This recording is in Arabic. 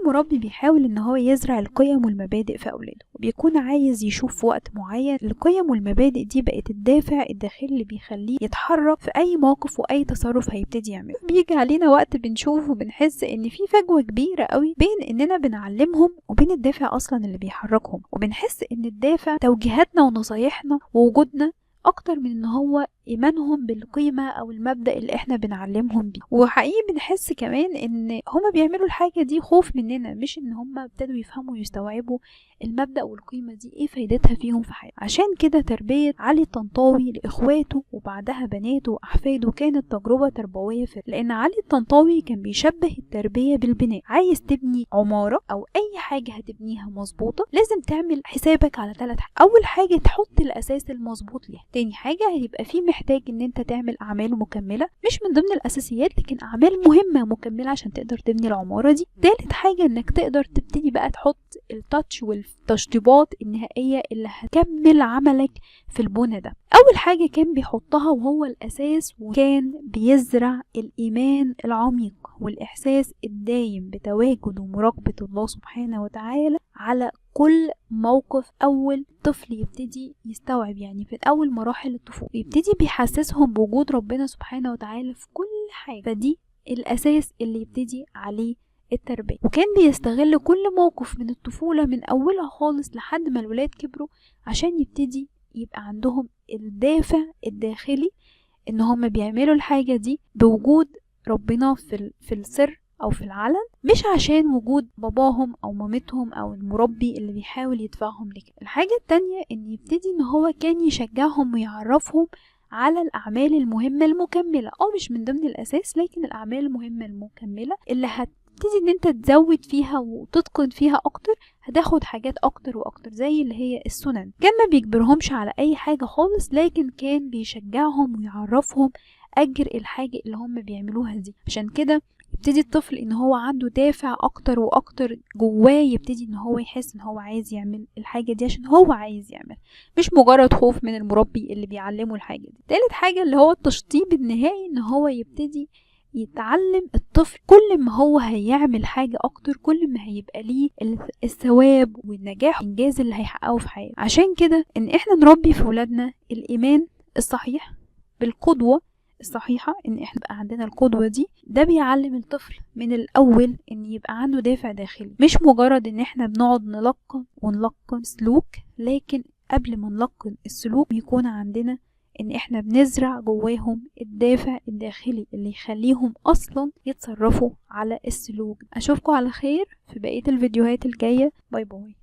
مربي بيحاول ان هو يزرع القيم والمبادئ في اولاده، وبيكون عايز يشوف في وقت معين القيم والمبادئ دي بقت الدافع الداخلي اللي بيخليه يتحرك في اي موقف واي تصرف هيبتدي يعمله. بيجي علينا وقت بنشوف وبنحس ان في فجوة كبيرة قوي بين اننا بنعلمهم وبين الدافع اصلا اللي بيحركهم، وبنحس ان الدافع توجيهاتنا ونصايحنا ووجودنا اكتر من ان هو ايمانهم بالقيمة او المبدأ اللي احنا بنعلمهم بيه. وحقيقي بنحس كمان ان هما بيعملوا الحاجة دي خوف مننا، مش ان هما ابتدوا يفهموا ويستوعبوا المبدأ والقيمة دي ايه فايدتها فيهم في حياتهم. عشان كده تربية علي الطنطاوي لاخواته وبعدها بناته واحفاده كانت تجربة تربوية لان علي الطنطاوي كان بيشبه التربية بالبناء. عايز تبني عمارة او اي حاجة هتبنيها مظبوطة لازم تعمل حسابك على 3 حاجات. اول حاجة تحط الاساس المظبوط ليها. تاني حاجة هيبقى في محتاج ان انت تعمل اعمال مكملة مش من ضمن الاساسيات لكن اعمال مهمة مكملة عشان تقدر تبني العمارة دي. تالت حاجة انك تقدر تبتدي بقى تحط التاتش والتشطيبات النهائية اللي هتكمل عملك في البنى ده. اول حاجة كان بيحطها وهو الاساس، وكان بيزرع الايمان العميق والاحساس الدايم بتواجد ومراقبة الله سبحانه وتعالى على كل موقف. اول طفل يبتدي يستوعب يعني في اول مراحل الطفولة يبتدي بيحسسهم بوجود ربنا سبحانه وتعالى في كل حاجة، فدي الاساس اللي يبتدي عليه التربية. وكان بيستغل كل موقف من الطفولة من اولها خالص لحد ما الولاد كبروا عشان يبتدي يبقى عندهم الدافع الداخلي ان هم بيعملوا الحاجة دي بوجود ربنا في السر او في العلن، مش عشان وجود باباهم او مامتهم او المربي اللي بيحاول يدفعهم لكده. الحاجة التانية ان يبتدي ان هو كان يشجعهم ويعرفهم على الاعمال المهمة المكملة، مش من ضمن الاساس لكن الاعمال المهمة المكملة اللي هتبتدي ان انت تزود فيها وتتقن فيها اكتر، هتاخد حاجات اكتر واكتر زي اللي هي السنن. كان ما بيجبرهمش على اي حاجة خالص لكن كان بيشجعهم ويعرفهم اجر الحاجة اللي هم بيعملوها دي. عشان كده يبتدي الطفل ان هو عنده دافع اكتر واكتر جواه، يبتدي ان هو يحس ان هو عايز يعمل الحاجة دي عشان هو عايز يعمل، مش مجرد خوف من المربي اللي بيعلمه الحاجة دي. تالت حاجة اللي هو التشطيب النهائي، ان هو يبتدي يتعلم الطفل كل ما هو هيعمل حاجة اكتر كل ما هيبقى ليه الثواب والنجاح والانجاز اللي هيحققه في حياته. عشان كده ان احنا نربي في ولادنا الايمان الصحيح بالقدوة الصحيحة، ان احنا بقى عندنا القدوة دي، ده بيعلم الطفل من الاول ان يبقى عنده دافع داخلي، مش مجرد ان احنا بنقعد نلقن سلوك، لكن قبل ما نلقن السلوك بيكون عندنا ان احنا بنزرع جواهم الدافع الداخلي اللي يخليهم اصلا يتصرفوا على السلوك. اشوفكم على خير في بقية الفيديوهات الجاية. باي باي.